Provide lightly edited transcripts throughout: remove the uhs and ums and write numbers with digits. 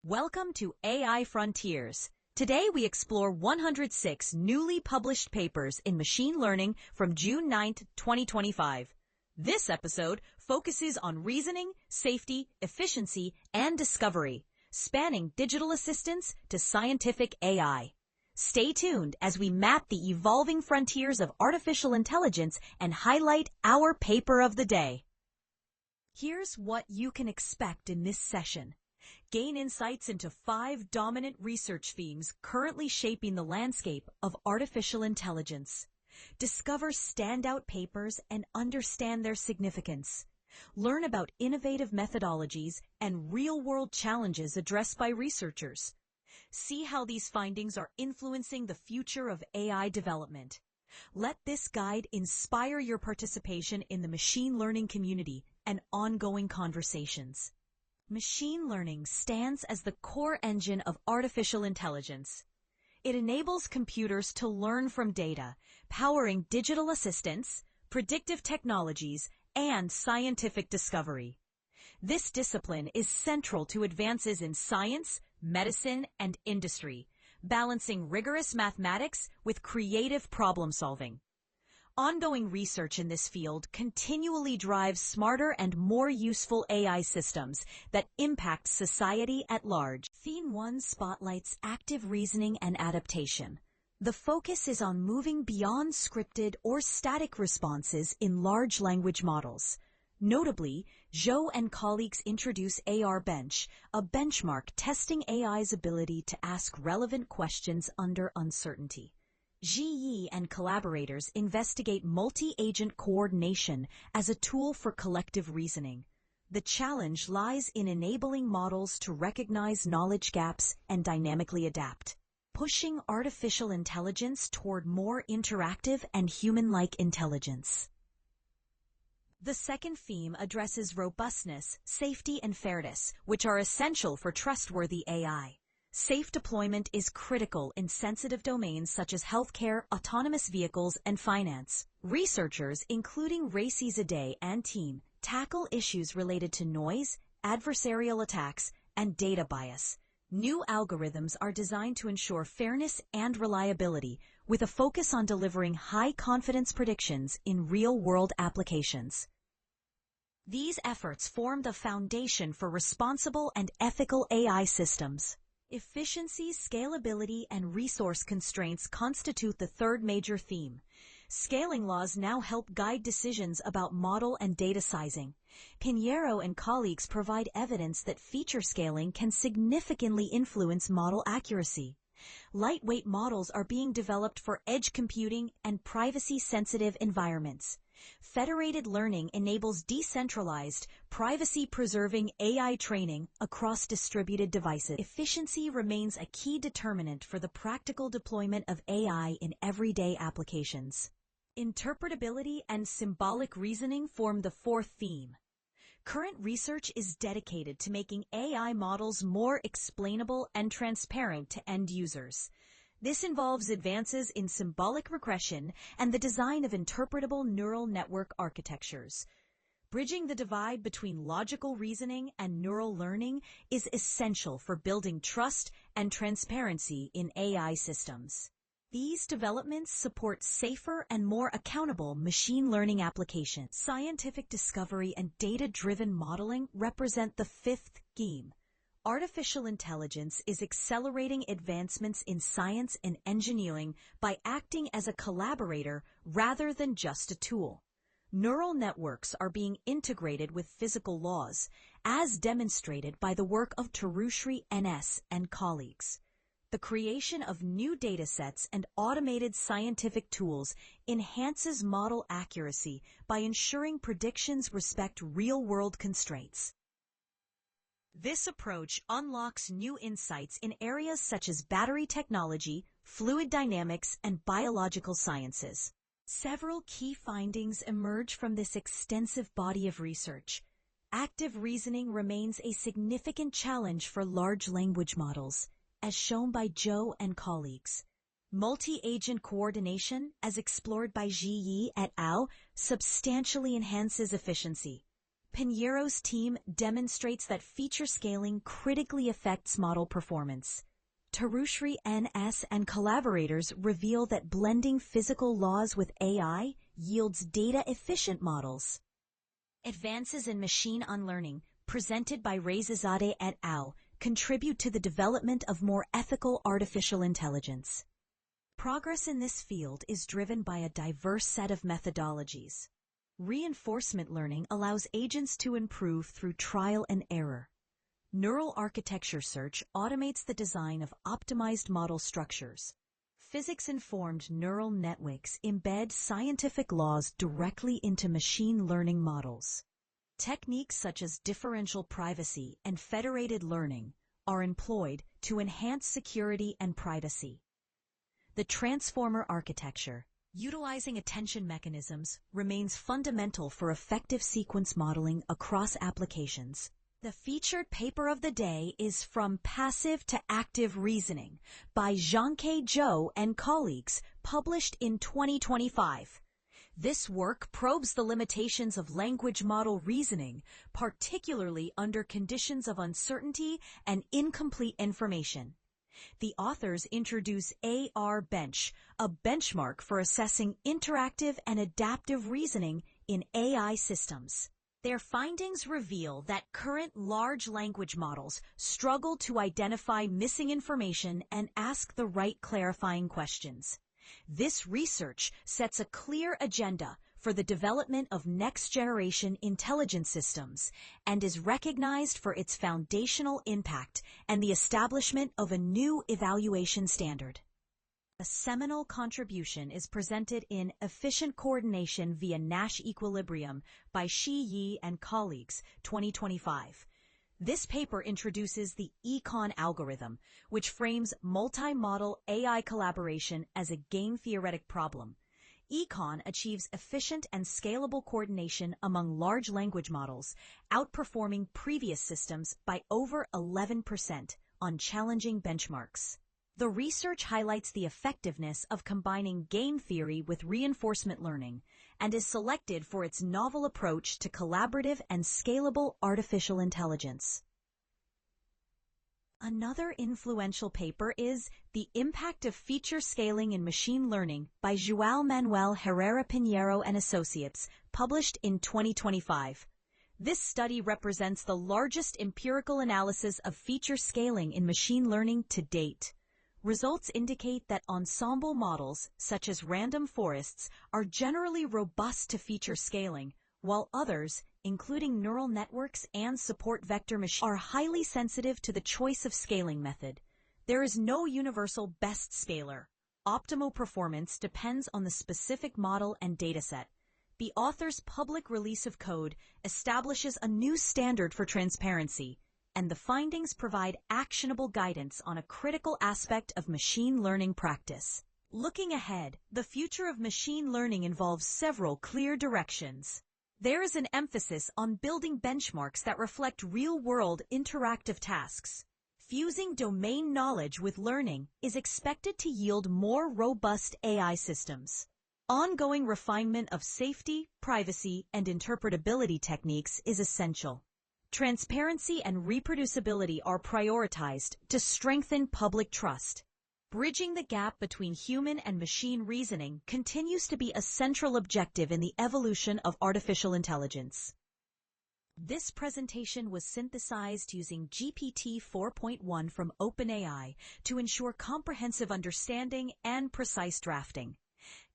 Welcome to AI Frontiers. Today we explore 106 newly published papers in machine learning from June 9, 2025. This episode focuses on reasoning, safety, efficiency, and discovery, spanning digital assistance to scientific AI. Stay tuned as we map the evolving frontiers of artificial intelligence and highlight our paper of the day. Here's what you can expect in this session. Gain insights into 5 dominant research themes currently shaping the landscape of artificial intelligence. Discover standout papers and understand their significance. Learn about innovative methodologies and real-world challenges addressed by researchers. See how these findings are influencing the future of AI development. Let this guide inspire your participation in the machine learning community and ongoing conversations. Machine learning stands as the core engine of artificial intelligence. It enables computers to learn from data, powering digital assistance, predictive technologies, and scientific discovery. This discipline is central to advances in science, medicine, and industry, balancing rigorous mathematics with creative problem-solving. Ongoing research in this field continually drives smarter and more useful AI systems that impact society at large. Theme 1 spotlights active reasoning and adaptation. The focus is on moving beyond scripted or static responses in large language models. Notably, Zhou and colleagues introduce AR-Bench, a benchmark testing AI's ability to ask relevant questions under uncertainty. Ji and collaborators investigate multi-agent coordination as a tool for collective reasoning. The challenge lies in enabling models to recognize knowledge gaps and dynamically adapt, pushing artificial intelligence toward more interactive and human-like intelligence. The second theme addresses robustness, safety, and fairness, which are essential for trustworthy AI. Safe deployment is critical in sensitive domains such as healthcare, autonomous vehicles, and finance. Researchers, including Racy Zadeh and team, tackle issues related to noise, adversarial attacks, and data bias. New algorithms are designed to ensure fairness and reliability, with a focus on delivering high-confidence predictions in real-world applications. These efforts form the foundation for responsible and ethical AI systems. Efficiency, scalability, and resource constraints constitute the third major theme. Scaling laws now help guide decisions about model and data sizing. Pinheiro and colleagues provide evidence that feature scaling can significantly influence model accuracy. Lightweight models are being developed for edge computing and privacy-sensitive environments. Federated learning enables decentralized, privacy-preserving AI training across distributed devices. Efficiency remains a key determinant for the practical deployment of AI in everyday applications. Interpretability and symbolic reasoning form the fourth theme. Current research is dedicated to making AI models more explainable and transparent to end users. This involves advances in symbolic regression and the design of interpretable neural network architectures. Bridging the divide between logical reasoning and neural learning is essential for building trust and transparency in AI systems. These developments support safer and more accountable machine learning applications. Scientific discovery and data-driven modeling represent the fifth theme. Artificial intelligence is accelerating advancements in science and engineering by acting as a collaborator rather than just a tool. Neural networks are being integrated with physical laws, as demonstrated by the work of Tarushri NS and colleagues. The creation of new datasets and automated scientific tools enhances model accuracy by ensuring predictions respect real-world constraints. This approach unlocks new insights in areas such as battery technology, fluid dynamics, and biological sciences. Several key findings emerge from this extensive body of research. Active reasoning remains a significant challenge for large language models, as shown by Zhou and colleagues. Multi-agent coordination, as explored by Ji et al., substantially enhances efficiency. Pinheiro's team demonstrates that feature scaling critically affects model performance. Tarushri N.S. and collaborators reveal that blending physical laws with AI yields data-efficient models. Advances in machine unlearning, presented by Rezazadeh et al., contribute to the development of more ethical artificial intelligence. Progress in this field is driven by a diverse set of methodologies. Reinforcement learning allows agents to improve through trial and error. Neural architecture search automates the design of optimized model structures. Physics-informed neural networks embed scientific laws directly into machine learning models. Techniques such as differential privacy and federated learning are employed to enhance security and privacy. The transformer architecture, utilizing attention mechanisms, remains fundamental for effective sequence modeling across applications. The featured paper of the day is From Passive to Active Reasoning by Zhangke Zhou and colleagues, published in 2025. This work probes the limitations of language model reasoning, particularly under conditions of uncertainty and incomplete information. The authors introduce AR-Bench, a benchmark for assessing interactive and adaptive reasoning in AI systems. Their findings reveal that current large language models struggle to identify missing information and ask the right clarifying questions. This research sets a clear agenda for the development of next-generation intelligence systems and is recognized for its foundational impact and the establishment of a new evaluation standard. A seminal contribution is presented in Efficient Coordination via Nash Equilibrium by Shi Yi and colleagues, 2025. This paper introduces the econ algorithm, which frames multi-model AI collaboration as a game-theoretic problem. Econ achieves efficient and scalable coordination among large language models, outperforming previous systems by over 11% on challenging benchmarks. The research highlights the effectiveness of combining game theory with reinforcement learning and is selected for its novel approach to collaborative and scalable artificial intelligence. Another influential paper is The Impact of Feature Scaling in Machine Learning by João Manuel Herrera Pinheiro and Associates, published in 2025. This study represents the largest empirical analysis of feature scaling in machine learning to date. Results indicate that ensemble models, such as random forests, are generally robust to feature scaling, while others, including neural networks and support vector machines, are highly sensitive to the choice of scaling method. There is no universal best scaler. Optimal performance depends on the specific model and dataset. The author's public release of code establishes a new standard for transparency, and the findings provide actionable guidance on a critical aspect of machine learning practice. Looking ahead, the future of machine learning involves several clear directions. There is an emphasis on building benchmarks that reflect real-world interactive tasks. Fusing domain knowledge with learning is expected to yield more robust AI systems. Ongoing refinement of safety, privacy, and interpretability techniques is essential. Transparency and reproducibility are prioritized to strengthen public trust. Bridging the gap between human and machine reasoning continues to be a central objective in the evolution of artificial intelligence. This presentation was synthesized using GPT 4.1 from OpenAI to ensure comprehensive understanding and precise drafting.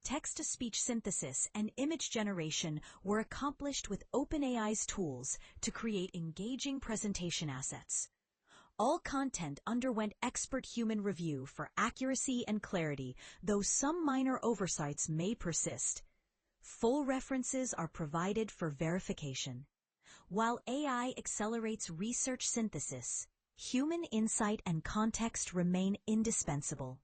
Text-to-speech synthesis and image generation were accomplished with OpenAI's tools to create engaging presentation assets. All content underwent expert human review for accuracy and clarity, though some minor oversights may persist. Full references are provided for verification. While AI accelerates research synthesis, human insight and context remain indispensable.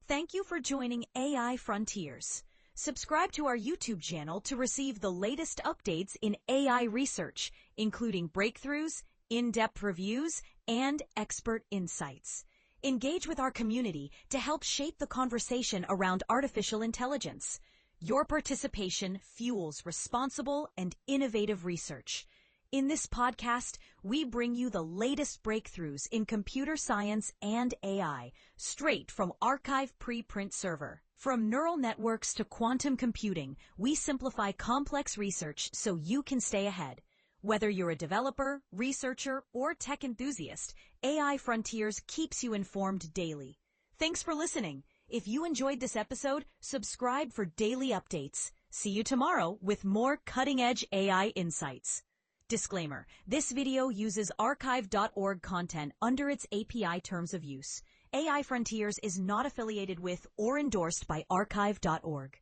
Thank you for joining AI Frontiers. Subscribe to our YouTube channel to receive the latest updates in AI research, including breakthroughs, in-depth reviews, and expert insights. Engage with our community to help shape the conversation around artificial intelligence. Your participation fuels responsible and innovative research. In this podcast, we bring you the latest breakthroughs in computer science and AI, straight from arXiv preprint server. From neural networks to quantum computing, we simplify complex research so you can stay ahead. Whether you're a developer, researcher, or tech enthusiast, AI Frontiers keeps you informed daily. Thanks for listening. If you enjoyed this episode, subscribe for daily updates. See you tomorrow with more cutting-edge AI insights. Disclaimer: this video uses arXiv.org content under its API terms of use. AI Frontiers is not affiliated with or endorsed by arXiv.org.